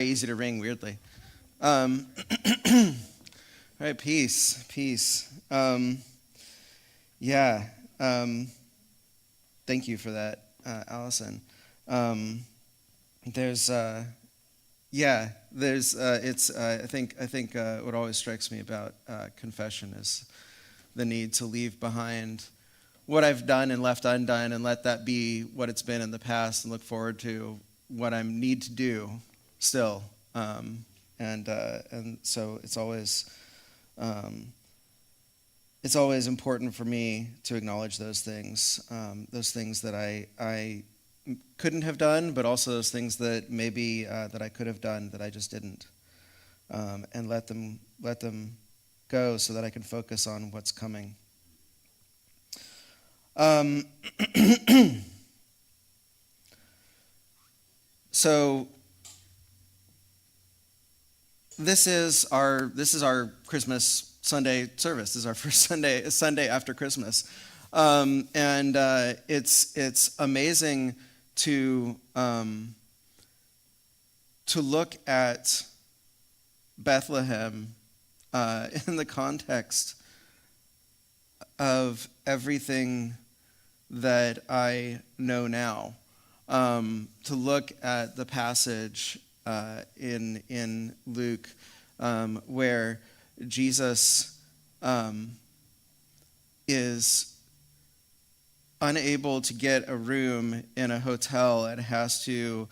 easy to ring, weirdly. All right, peace. Yeah, thank you for that, Allison. I think what always strikes me about confession is the need to leave behind what I've done and left undone and let that be what it's been in the past and look forward to what I need to do still. And so it's always important for me to acknowledge those things that I couldn't have done, but also those things that maybe that I could have done that I just didn't, and let them go so that I can focus on what's coming. So this is our Christmas Sunday service. This is our first Sunday after Christmas, and it's amazing to look at Bethlehem in the context of everything that I know now. To look at the passage in Luke where Jesus is unable to get a room in a hotel and has to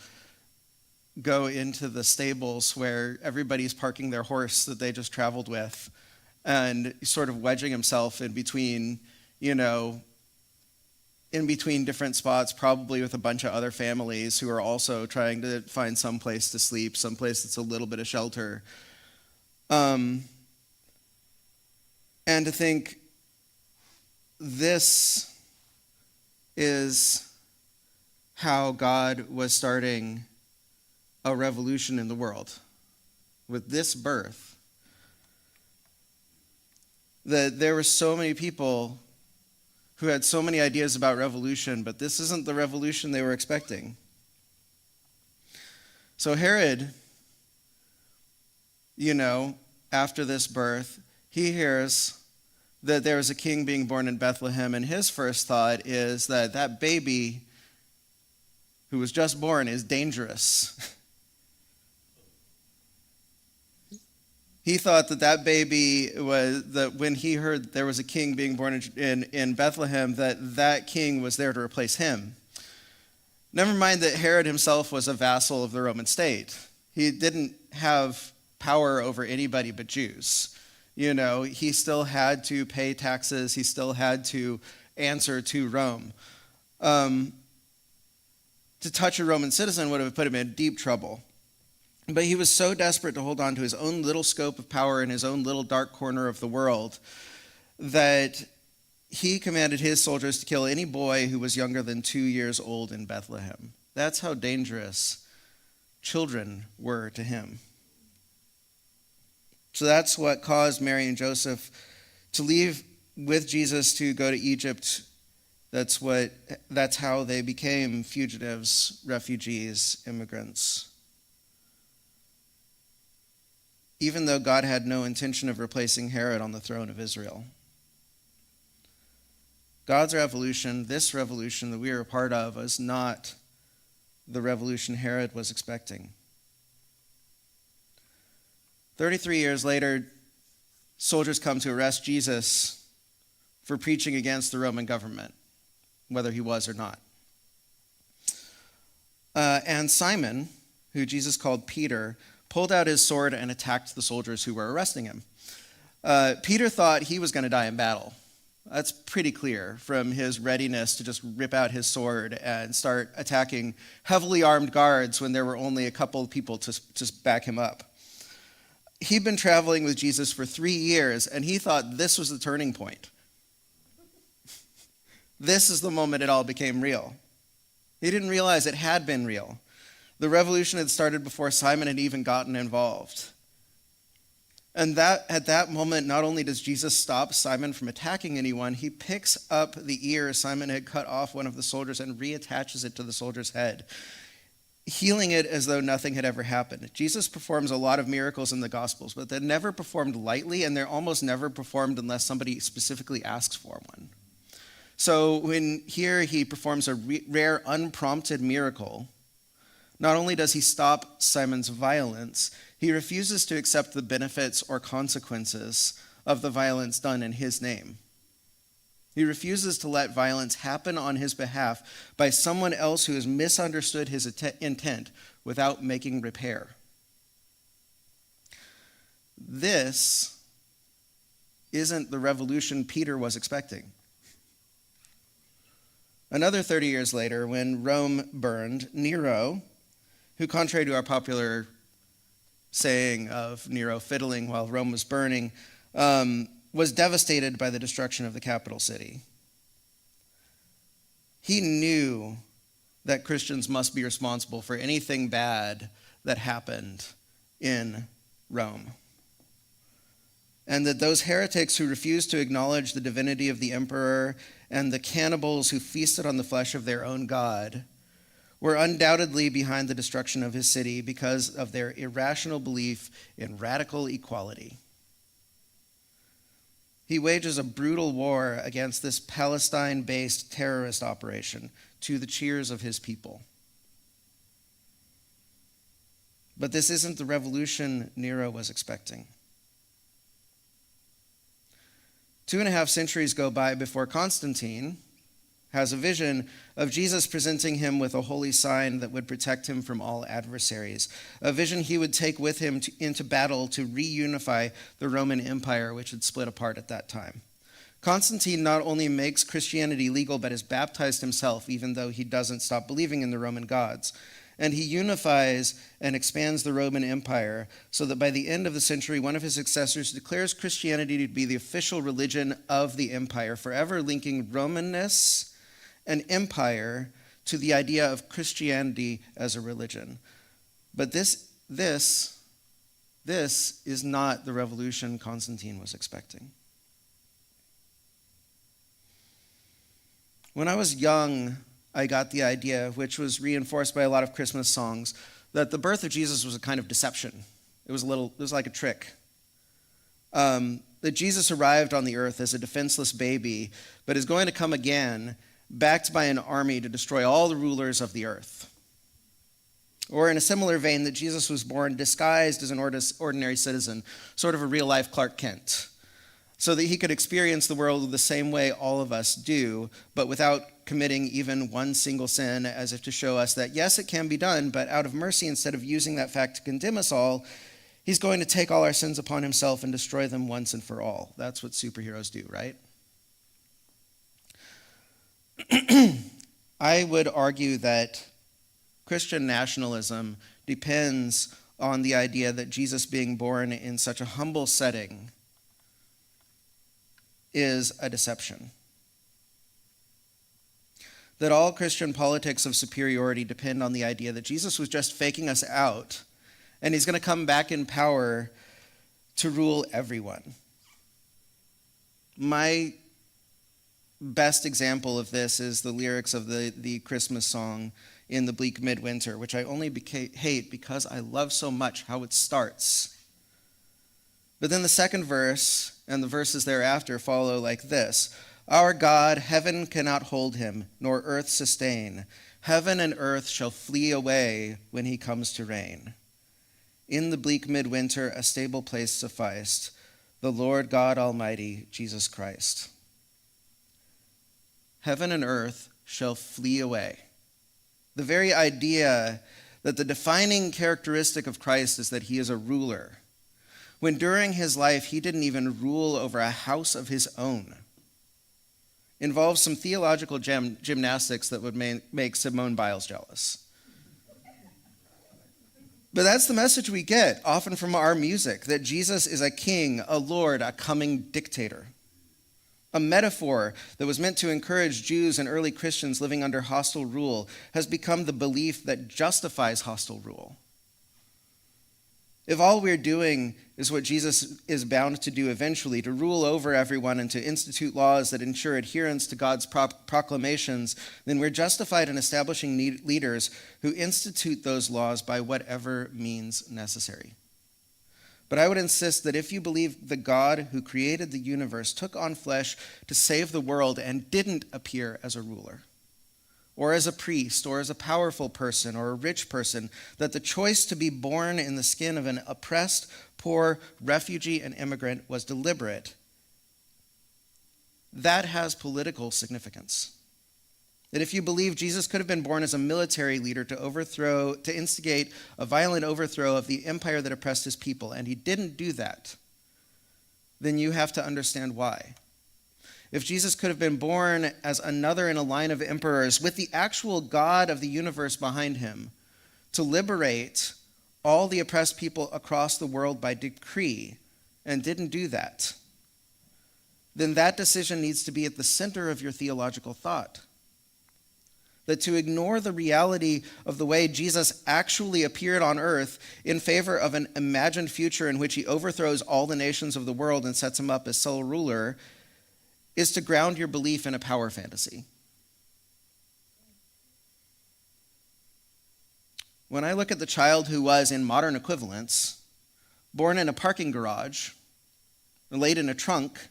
go into the stables where everybody's parking their horse that they just traveled with, and sort of wedging himself in between different spots, probably with a bunch of other families who are also trying to find some place to sleep, some place that's a little bit of shelter. And to think, this is how God was starting a revolution in the world. With this birth, that there were so many people who had so many ideas about revolution, but this isn't the revolution they were expecting. So Herod, after this birth, he hears that there is a king being born in Bethlehem, and his first thought is that baby who was just born is dangerous. He thought that baby that when he heard there was a king being born in Bethlehem, that king was there to replace him. Never mind that Herod himself was a vassal of the Roman state. He didn't have power over anybody but Jews. He still had to pay taxes. He still had to answer to Rome. To touch a Roman citizen would have put him in deep trouble. But he was so desperate to hold on to his own little scope of power in his own little dark corner of the world that he commanded his soldiers to kill any boy who was younger than 2 years old in Bethlehem. That's how dangerous children were to him. So that's what caused Mary and Joseph to leave with Jesus to go to Egypt. That's how they became fugitives, refugees, immigrants. Even though God had no intention of replacing Herod on the throne of Israel. God's revolution, this revolution that we are a part of, is not the revolution Herod was expecting. 33 years later, soldiers come to arrest Jesus for preaching against the Roman government, whether he was or not. And Simon, who Jesus called Peter, pulled out his sword and attacked the soldiers who were arresting him. Peter thought he was going to die in battle. That's pretty clear from his readiness to just rip out his sword and start attacking heavily armed guards when there were only a couple of people to just back him up. He'd been traveling with Jesus for 3 years, and he thought this was the turning point. This is the moment it all became real. He didn't realize it had been real. The revolution had started before Simon had even gotten involved. And at that moment, not only does Jesus stop Simon from attacking anyone, he picks up the ear Simon had cut off one of the soldiers and reattaches it to the soldier's head. healing it as though nothing had ever happened. Jesus performs a lot of miracles in the Gospels, but they're never performed lightly, and they're almost never performed unless somebody specifically asks for one. So when here he performs a rare, unprompted miracle, not only does he stop Simon's violence, he refuses to accept the benefits or consequences of the violence done in his name. He refuses to let violence happen on his behalf by someone else who has misunderstood his intent without making repair. This isn't the revolution Peter was expecting. Another 30 years later, when Rome burned, Nero, who, contrary to our popular saying of Nero fiddling while Rome was burning, was devastated by the destruction of the capital city. He knew that Christians must be responsible for anything bad that happened in Rome, and that those heretics who refused to acknowledge the divinity of the emperor and the cannibals who feasted on the flesh of their own god were undoubtedly behind the destruction of his city because of their irrational belief in radical equality. He wages a brutal war against this Palestine-based terrorist operation to the cheers of his people. But this isn't the revolution Nero was expecting. 2.5 centuries go by before Constantine has a vision of Jesus presenting him with a holy sign that would protect him from all adversaries, a vision he would take with him into battle to reunify the Roman Empire, which had split apart at that time. Constantine not only makes Christianity legal, but is baptized himself, even though he doesn't stop believing in the Roman gods. And he unifies and expands the Roman Empire so that by the end of the century, one of his successors declares Christianity to be the official religion of the empire, forever linking Romanness and empire to the idea of Christianity as a religion. But this is not the revolution Constantine was expecting. When I was young, I got the idea, which was reinforced by a lot of Christmas songs, that the birth of Jesus was a kind of deception. It was like a trick. That Jesus arrived on the earth as a defenseless baby, but is going to come again, backed by an army to destroy all the rulers of the earth. Or in a similar vein, that Jesus was born disguised as an ordinary citizen, sort of a real-life Clark Kent, so that he could experience the world the same way all of us do, but without committing even one single sin, as if to show us that, yes, it can be done, but out of mercy, instead of using that fact to condemn us all, he's going to take all our sins upon himself and destroy them once and for all. That's what superheroes do, right? I would argue that Christian nationalism depends on the idea that Jesus being born in such a humble setting is a deception. That all Christian politics of superiority depend on the idea that Jesus was just faking us out, and he's going to come back in power to rule everyone. My best example of this is the lyrics of the Christmas song In the Bleak Midwinter, which I only hate because I love so much how it starts. But then the second verse and the verses thereafter follow like this. Our God, heaven cannot hold him, nor earth sustain. Heaven and earth shall flee away when he comes to reign. In the bleak midwinter, a stable place sufficed, the Lord God Almighty, Jesus Christ. Heaven and earth shall flee away. The very idea that the defining characteristic of Christ is that he is a ruler, when during his life he didn't even rule over a house of his own, involves some theological gymnastics that would make Simone Biles jealous. But that's the message we get, often from our music, that Jesus is a king, a lord, a coming dictator. A metaphor that was meant to encourage Jews and early Christians living under hostile rule has become the belief that justifies hostile rule. If all we're doing is what Jesus is bound to do eventually, to rule over everyone and to institute laws that ensure adherence to God's proclamations, then we're justified in establishing leaders who institute those laws by whatever means necessary. But I would insist that if you believe the God who created the universe took on flesh to save the world and didn't appear as a ruler, or as a priest, or as a powerful person, or a rich person, that the choice to be born in the skin of an oppressed, poor, refugee, and immigrant was deliberate, that has political significance. That if you believe Jesus could have been born as a military leader to instigate a violent overthrow of the empire that oppressed his people, and he didn't do that, then you have to understand why. If Jesus could have been born as another in a line of emperors with the actual God of the universe behind him to liberate all the oppressed people across the world by decree, and didn't do that, then that decision needs to be at the center of your theological thought. That to ignore the reality of the way Jesus actually appeared on earth in favor of an imagined future in which he overthrows all the nations of the world and sets them up as sole ruler is to ground your belief in a power fantasy. When I look at the child who was, in modern equivalents, born in a parking garage, laid in a trunk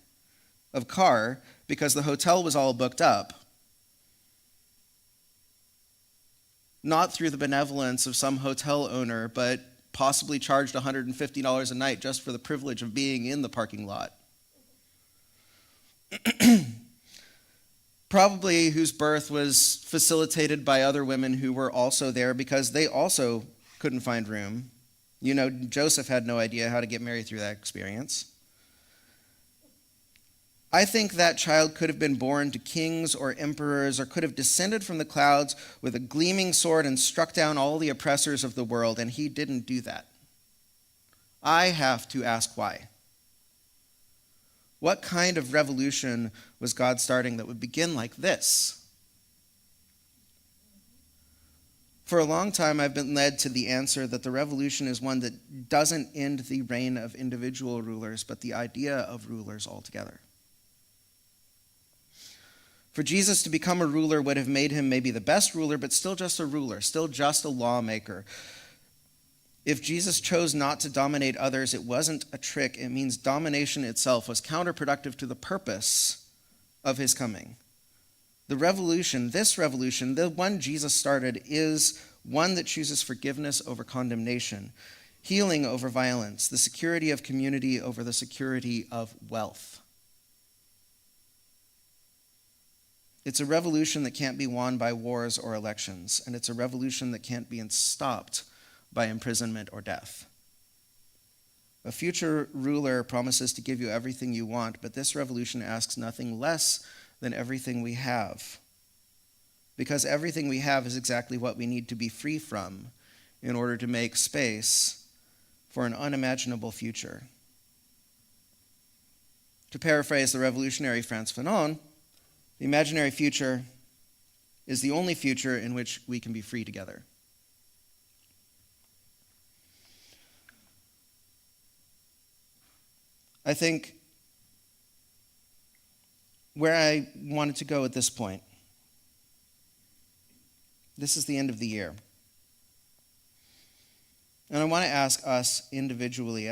of car because the hotel was all booked up, not through the benevolence of some hotel owner, but possibly charged $150 a night just for the privilege of being in the parking lot. Probably whose birth was facilitated by other women who were also there because they also couldn't find room. You know, Joseph had no idea how to get married through that experience. I think that child could have been born to kings or emperors, or could have descended from the clouds with a gleaming sword and struck down all the oppressors of the world, and he didn't do that. I have to ask why. What kind of revolution was God starting that would begin like this? For a long time, I've been led to the answer that the revolution is one that doesn't end the reign of individual rulers, but the idea of rulers altogether. For Jesus to become a ruler would have made him maybe the best ruler, but still just a ruler, still just a lawmaker. If Jesus chose not to dominate others, it wasn't a trick. It means domination itself was counterproductive to the purpose of his coming. This revolution, the one Jesus started, is one that chooses forgiveness over condemnation, healing over violence, the security of community over the security of wealth. It's a revolution that can't be won by wars or elections, and it's a revolution that can't be stopped by imprisonment or death. A future ruler promises to give you everything you want, but this revolution asks nothing less than everything we have. Because everything we have is exactly what we need to be free from in order to make space for an unimaginable future. To paraphrase the revolutionary Frantz Fanon, the imaginary future is the only future in which we can be free together. I think where I wanted to go at this point, this is the end of the year. And I want to ask us individually,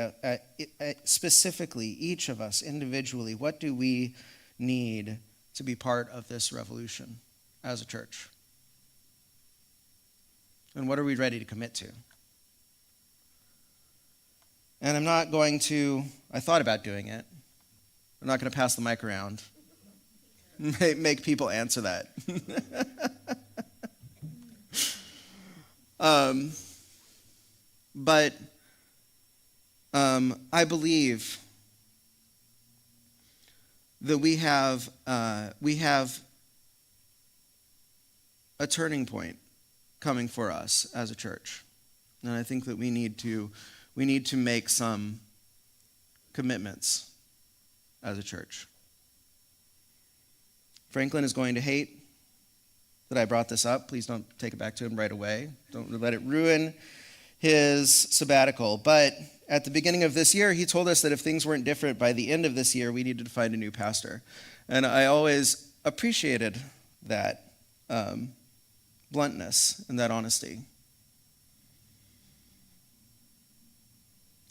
specifically, each of us individually, what do we need to be part of this revolution as a church? And what are we ready to commit to? And I thought about doing it. I'm not going to pass the mic around. Make people answer that. But I believe that we have a turning point coming for us as a church. And I think that we need to make some commitments as a church. Franklin is going to hate that I brought this up. Please don't take it back to him right away. Don't let it ruin his sabbatical. But at the beginning of this year, he told us that if things weren't different by the end of this year, we needed to find a new pastor. And I always appreciated that bluntness and that honesty.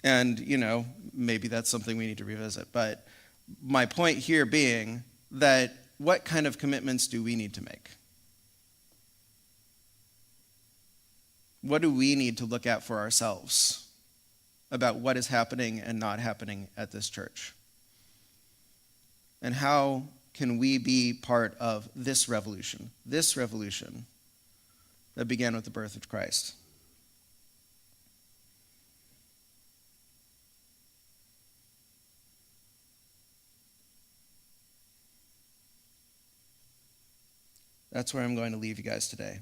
And, maybe that's something we need to revisit. But my point here being that what kind of commitments do we need to make? What do we need to look at for ourselves about what is happening and not happening at this church? And how can we be part of this revolution that began with the birth of Christ? That's where I'm going to leave you guys today.